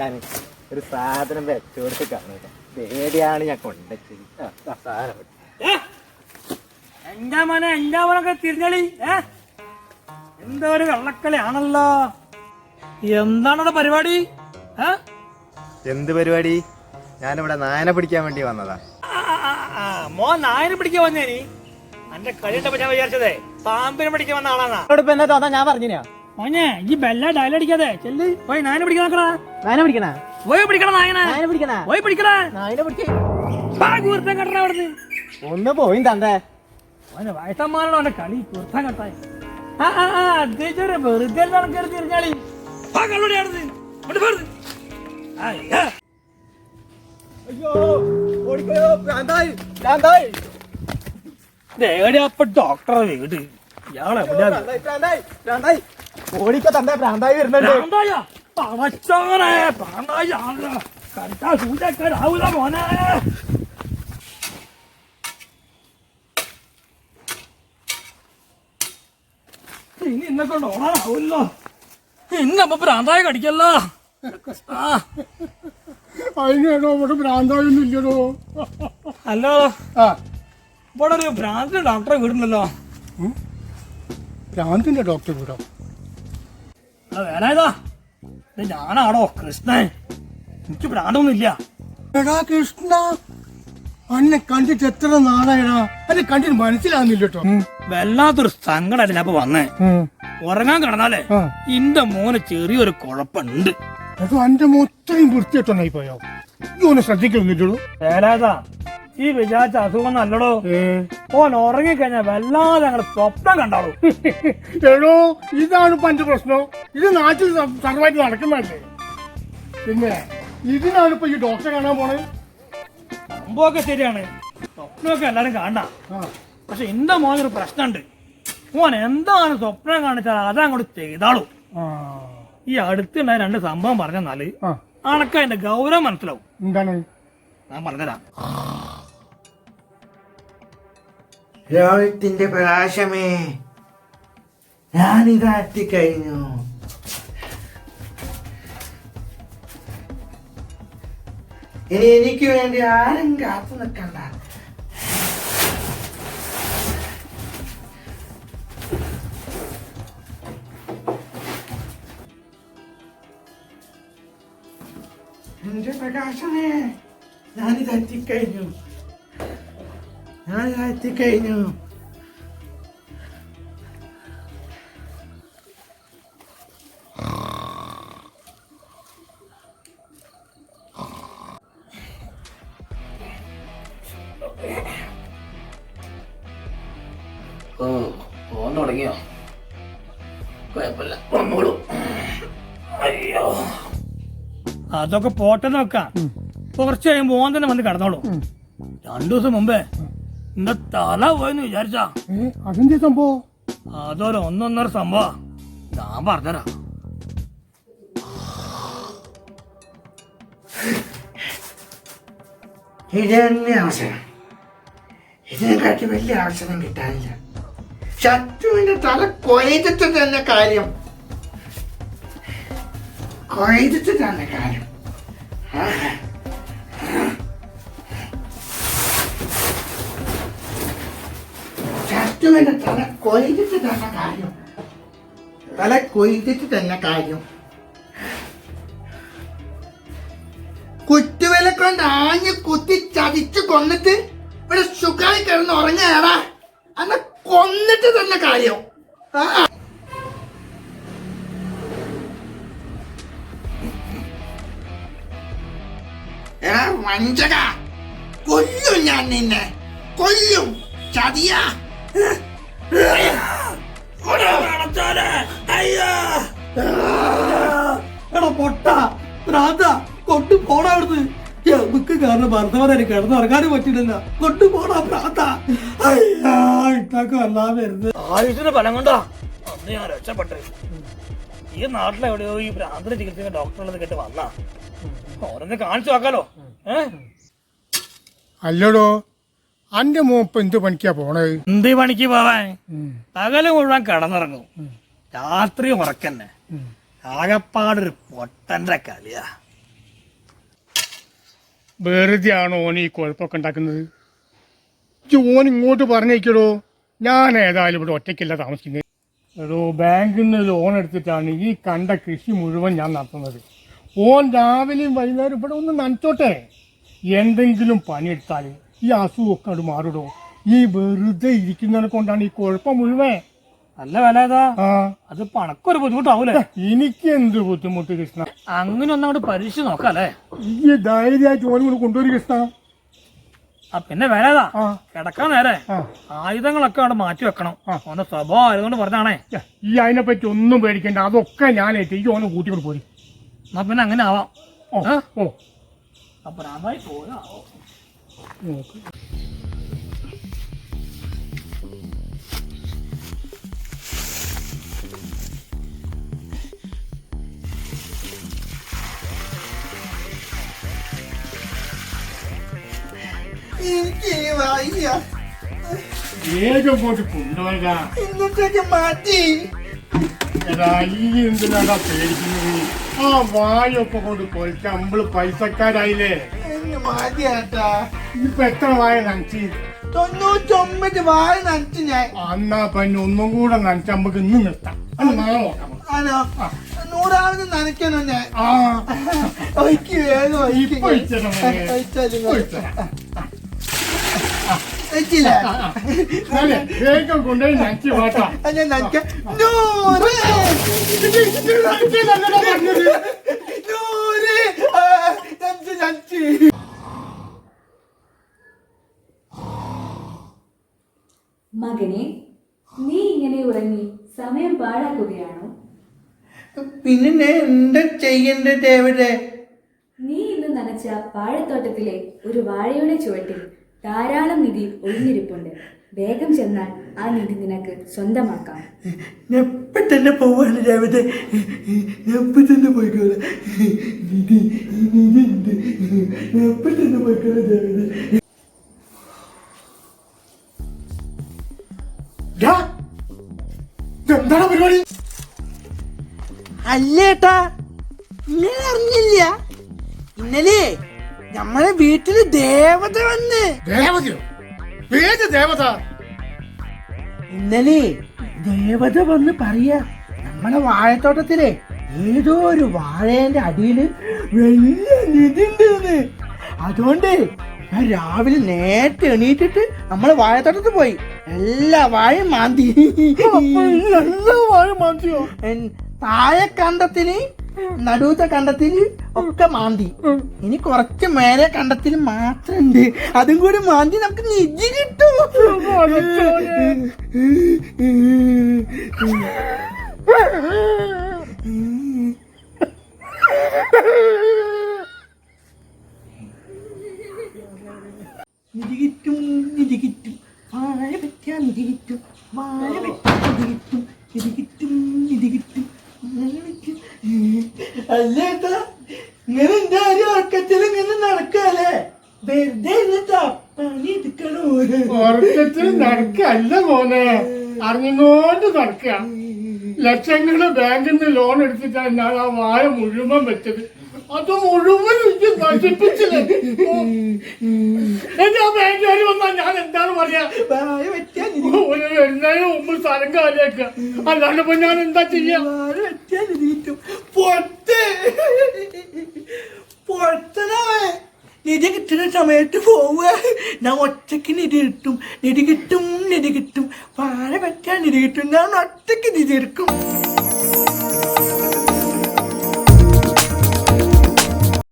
നോക്കാൻ ഒരു സാധനം വെച്ചോടുത്ത് കാണുക. പേടിയാണ് ഞാൻ കൊണ്ടുവച്ചത്. സാധനം എന്റെ മോനൊക്കെ തിരിഞ്ഞളി. എന്തോ ഒരു കള്ളക്കളിയാണല്ലോ. എന്താണോ പരിപാടി? എന്ത് പരിപാടി? ഞാനിവിടെ നായനെ പിടിക്കാൻ വേണ്ടി വന്നതാ. മോൻ നായനെ പിടിക്കാൻ വന്നേനി? എന്റെ കളിയിട്ടപ്പോ ഞാൻ വിചാരിച്ചതേ പാമ്പിനെ പിടിക്കാൻ വന്ന ആളാന്നാ. എന്താ തോന്നാ? ഞാൻ പറഞ്ഞാ മോനെ ഈ ബെല്ല ഡയലടിക്കാതെ ചെല്ല് പോയി നായനെ പിടിക്കാൻ നോക്കണ. നായനെ പിടിക്കണ? പോയി പിടിക്കണം നായനെ. നായനെ പിടിക്കണ? പോയി പിടിക്കണ. നായനെ പിടിക്കേ കട്ടണ അവിടുന്ന് ഒന്ന് പോയി തണ്ടേ. അവന്റെ വയസ്സന്മാരാണോ അവന്റെ കളി കുർത്താൻ കട്ടായി. വെറുതെ നടക്കരുത് തിരിഞ്ഞാളി. അപ്പൊ ഡോക്ടറെ വീട് ഇയാളെ ഓടിക്കോ തണ്ടേ. പ്രാന്തായി വരുന്നുണ്ട്. സൂചക്കാരാവൂല മോനെ. ഇനി ഇന്നെ കൊണ്ട് ഓണാവൂല്ലോ. ഇന്നപ്പോ ഭ്രാന്തായ കടിക്കല്ലോ. അതിനേടോ ഇവിടെ ഭ്രാന്തായൊന്നും ഇല്ലടോ. ഹലോ, ഇവിടെ ഒരു ഭ്രാന്തിന്റെ ഡോക്ടറെ വീടുണ്ടല്ലോ. ഭ്രാന്തിന്റെ ഡോക്ടർ വീടോ? വേനായതാ ഞാനാണോ കൃഷ്ണൻ. എനിക്ക് ഭ്രാന്തൊന്നും ഇല്ല. എടാ കൃഷ്ണ, അന്നെ കണ്ടിട്ട് എത്ര നാളായടാ. അന്നെ കണ്ടിട്ട് മനസ്സിലാവുന്നില്ല കേട്ടോ. വല്ലാത്തൊരു സങ്കടം ഞാൻ വന്നേ. ഉറങ്ങാൻ കിടന്നാലേ എന്റെ മോന് ചെറിയൊരു കുഴപ്പമുണ്ട്. അത് എന്റെ മൊത്തം വൃത്തിയിട്ടൊന്നായി പോയോ? ഇതൊന്ന് ശ്രദ്ധിക്കൊന്നുമില്ലടോ. വേലാതാ ഈ വിചാരിച്ച അസുഖം നല്ലടോ. ഓൻ ഉറങ്ങിക്കഴിഞ്ഞാൽ വല്ലാതെ ഞങ്ങള് സ്വപ്നം കണ്ടാളൂ. എടോ, ഇതാണ് ഇപ്പൊ എന്റെ പ്രശ്നം. ഇത് നാട്ടിൽ സർവായിട്ട് നടക്കുന്നതല്ലേ. പിന്നെ ഇതിനാണ് ഇപ്പൊ ഈ ഡോക്ടറെ കാണാൻ പോണേ. സംഭവമൊക്കെ ശരിയാണ്, സ്വപ്നമൊക്കെ എല്ലാരും കാണാ. പക്ഷെ എന്റെ മോനൊരു പ്രശ്നമുണ്ട്. മോൻ എന്താണ് സ്വപ്നം കാണിച്ചാൽ അതങ്ങോട്ട് ചെയ്താളൂ. ഈ അടുത്തുണ്ടായ രണ്ട് സംഭവം പറഞ്ഞാല് അണക്ക അതിന്റെ ഗൗരവം മനസ്സിലാവും. എന്താണ്? ഞാൻ പറഞ്ഞുതരാം. ലോകത്തിന്റെ പ്രകാശമേ, ഞാനിതാ എത്തിക്കഴിഞ്ഞു. ഇനി എനിക്ക് വേണ്ടി ആരും കാത്തു നിൽക്കണ്ട. എന്റെ പ്രകാശമേ, ഞാനിതാ എത്തിക്കഴിഞ്ഞു. ഓൻ തുടങ്ങിയോ? കുഴപ്പമില്ല, വന്നോളൂ. അയ്യോ, അതൊക്കെ പോട്ടെ നോക്കാം. കുറച്ച് കഴിയുമ്പോ ഓൻ തന്നെ വന്ന് കിടന്നോളൂ. 2 ദിവസം മുമ്പേ എന്റെ തല പോയെന്ന് വിചാരിച്ചാ. അതെന്താ സംഭവം? അതൊരു ഒന്നൊന്നര സംഭവം. ഞാൻ പറഞ്ഞുതരാം. ഇതന്നെ അവസരം. ഇതിനെക്കാട്ടി വലിയ അവസരം കിട്ടാനില്ല. ശത്രുവിന്റെ തല കൊയ്തിട്ട് തന്നെ കാര്യം. ശത്രുവിന്റെ തല കൊയ്തിട്ട് തന്നെ കാര്യം. കുറ്റുവില കൊണ്ട് ആഞ്ഞ് കുത്തി ചതിച്ചു കൊന്നിട്ട് ഇവിടെ സുഖമായി കിടന്ന് ഉറങ്ങാടാ. അന്ന് കൊന്നിട്ട് തന്നെ കാര്യം. വഞ്ചക, കൊല്ലും ഞാൻ നിന്നെ, കൊല്ലും. ചതിയാ. പൊട്ട ഭ്രാന്ത, കൊണ്ടു പോടാ അവിടുന്ന്. നമുക്ക് കാരണം ഭർത്താവിനെ കിടന്നുറങ്ങാനും പറ്റില്ല. കൊണ്ടു പോടാ ഭ്രാന്ത. ഇതൊക്കെ വല്ലാതെ വരുന്നത് ആയുഷിന്റെ ഫലം കൊണ്ടാ അന്ന് ഞാൻ രക്ഷപ്പെട്ടെ. ഈ നാട്ടിലെവിടെയോ ഈ ഭ്രാന്തിനെ ചികിത്സിക്കുന്ന ഡോക്ടറുള്ളത് കേട്ട് വന്നാ ഓരോന്ന് കാണിച്ചു നോക്കാലോ. അല്ലടോ, അന്റെ മോപ്പ് എന്ത് പണിക്കാ പോണത്? എന്ത് പണിക്ക് പോവാൻ? പകല് മുഴുവൻ കിടന്നിറങ്ങും, രാത്രി ഉറക്കന്നെ. ആകപ്പാടൊരു പൊട്ടന്റെ കളിയാ. വെറുതെ ആണോ ഓൻ ഈ കുഴപ്പമൊക്കെ ഉണ്ടാക്കുന്നത്? ഓൻ ഇങ്ങോട്ട് പറഞ്ഞേക്കടോ, ഞാൻ ഏതായാലും ഇവിടെ ഒറ്റയ്ക്കല്ല താമസിക്കുന്നത്. എടോ, ബാങ്കിൽ നിന്ന് ലോൺ എടുത്തിട്ടാണ് ഈ കണ്ട കൃഷി മുഴുവൻ ഞാൻ നടത്തുന്നത്. ഓൻ രാവിലെയും വൈകുന്നേരം ഇവിടെ ഒന്ന് നനച്ചോട്ടെ. എന്തെങ്കിലും പണിയെടുത്താൽ ഈ അസുഖമൊക്കെ അത് മാറിടോ. ഈ വെറുതെ ഇരിക്കുന്നതിനെ കൊണ്ടാണ് ഈ കുഴപ്പം മുഴുവൻ. നല്ല വിലതാ. ആ, അത് പണക്കൊരു ബുദ്ധിമുട്ടാവൂലേ? എനിക്ക് എന്ത് ബുദ്ധിമുട്ട് കൃഷ്ണ? അങ്ങനെ ഒന്നങ്ങോട്ട് പരീക്ഷിച്ച് നോക്കാല്ലേ? ഈ ധൈര്യമായിട്ട് ഓനും കൂടെ കൊണ്ടുവരും കൃഷ്ണ. പിന്നെ വിലതാ ആ, കിടക്കാൻ നേരെ ആ. ആയുധങ്ങളൊക്കെ അവിടെ മാറ്റി വെക്കണം. ഓന്റെ സ്വഭാവം ആയതുകൊണ്ട് പറഞ്ഞാണേ. ഈ അതിനെപ്പറ്റി ഒന്നും പേടിക്കണ്ട, അതൊക്കെ ഞാനേറ്റ് ഈ ഓനെ കൂട്ടിക്കൊണ്ട് പോയി. എന്നാ പിന്നെ അങ്ങനെ ആവാം. ഓ ആ? ഓ അപ്പൊ അതായി പോരാ. എനിക്ക് വയ്യ. വേഗം പോയിട്ട് കൊണ്ടുപോകാ. ഇന്നത്തേക്ക് മാറ്റി. എടാ, ഈ എന്തിനാടാ പേടിക്കുന്നത്? ആ വായൊക്കെ കൊണ്ട് പൊളിച്ച നമ്മള് പൈസക്കാരായില്ലേ. എന്നെ മാറ്റിയാട്ടാ. ഇപ്പൊ എത്ര വായ നനച്ച്? 99 വായ നനച്ചു ഞാൻ. അന്നാ പിന്നെ ഒന്നും കൂടെ നനച്ച നമുക്ക് ഇന്ന് നിർത്താം. അത് നാളെ നോക്കാം. ആണോ? 100ാമത് നനയ്ക്കണോ ഞാൻ? ആ, ഒഴിക്ക് വേഗം ഒഴിക്ക്. ഇപ്പൊ ഇച്ചിരി മോനെ. ഒഴിച്ചാലും ഇപ്പൊ ഇച്ചിരി. ഒഴിച്ചില്ല. നാളെ വേഗം കൊണ്ടുപോയി നനച്ച് വാട്ടാ. ഞാൻ നനയ്ക്കാം. 100. നല്ലതാ പറഞ്ഞത്. 100. നനച്ച്. മകനെ, നീ ഇങ്ങനെ ഉറങ്ങി സമയം പാഴാക്കുകയാണോ? പിന്നെ ഞാൻ എന്താ ചെയ്യണ്ടേ ഡേവിഡേ? നീ ഇന്ന് നനച്ച വാഴത്തോട്ടത്തിലെ ഒരു വാഴയുടെ ചുവട്ടിൽ ധാരാളം നിധി ഒളിഞ്ഞിരിപ്പുണ്ട്. വേഗം ചെന്നാൽ ആ നിധി നിനക്ക് സ്വന്തമാക്കാം. ഞാൻ ഇപ്പൊ തന്നെ പോവാണ് ഡേവിഡേ. ഞാൻ ഇപ്പൊ തന്നെ പോയിക്കോളെ. നിധി ഉണ്ട്. ഞാൻ ഇപ്പൊ തന്നെ പോയിക്കോളെ ഡേവിഡേ. എന്താണ് പരിപാടി? അല്ലേട്ടാ, ഇന്നലെ അറിഞ്ഞില്ല? ഇന്നലെ നമ്മളെ വീട്ടില് ദേവത വന്ന്. ദേവതയോ? ഏത് ദേവത? ഇന്നലെ ദേവത വന്ന് പറയാ, നമ്മളെ വാഴത്തോട്ടത്തിലെ ഏതോ ഒരു വാഴേന്റെ അടിയില് വലിയ നിധി ഉണ്ടെന്ന്. അതുകൊണ്ട് ഞാൻ രാവിലെ നേരത്തെ എണീറ്റിട്ട് നമ്മളെ വാഴത്തോട്ടത്തിൽ പോയി എല്ലാ വാഴയും മാന്തി. എല്ലാ വാഴ മാന്തിയോ? താഴെ കണ്ടത്തിന്, നടുവത്തെ കണ്ടത്തിന് ഒക്കെ മാന്തി. ഇനി കുറച്ച് മേലെ കണ്ടത്തിന് മാത്രണ്ട്. അതും കൂടി മാന്തി നമുക്ക് നിധി കിട്ടും. നിധി കിട്ടും, നിധി കിട്ടും, വാഴ പറ്റാ നിധി കിട്ടും, വാഴ പറ്റാ നിധി കിട്ടും, നിധി കിട്ടും, നിധി കിട്ടും, വാഴ പറ്റും. അല്ലേട്ടാ, ഇങ്ങനെ എന്തായാലും ഉറക്കത്തിൽ ഇങ്ങനെ നടക്കാല്ലേ? വെറുതെ ഇരുന്നിട്ടാ പണി എടുക്കണോ? ഉറക്കത്തിൽ നടക്കല്ല മോനെ, അറിഞ്ഞുകൊണ്ട് നടക്കുക. ലക്ഷങ്ങള് ബാങ്കിൽ നിന്ന് ലോൺ എടുത്തിട്ടാണ് ഞാൻ ആ വാഴ മുഴുവൻ വെച്ചത്. അത് മുഴുവൻ നശിപ്പിച്ചില്ലേ? എന്റെ ആ ബാങ്കുകാർ വന്നാൽ ഞാൻ എന്താണ് പറയാ? വാഴ പറ്റാ നിധി ഒരു വരുന്നതിന് മുമ്പ് സ്ഥലം കാലിയാക്കുക. അല്ലാണ്ട് ഇപ്പൊ ഞാൻ എന്താ ചെയ്യാ? വാഴ പറ്റാ നിധി കിട്ടും. പൊട്ട് പൊട്ടണേ. നിധി കിട്ടുന്ന സമയത്ത് പോവുക. ഞാൻ ഒറ്റയ്ക്ക് നിധി കിട്ടും, നിധി കിട്ടും, നിധി കിട്ടും, വാഴ പറ്റാൻ നിധി കിട്ടും. ഞാൻ ഒറ്റയ്ക്ക് നിധി എടുക്കും.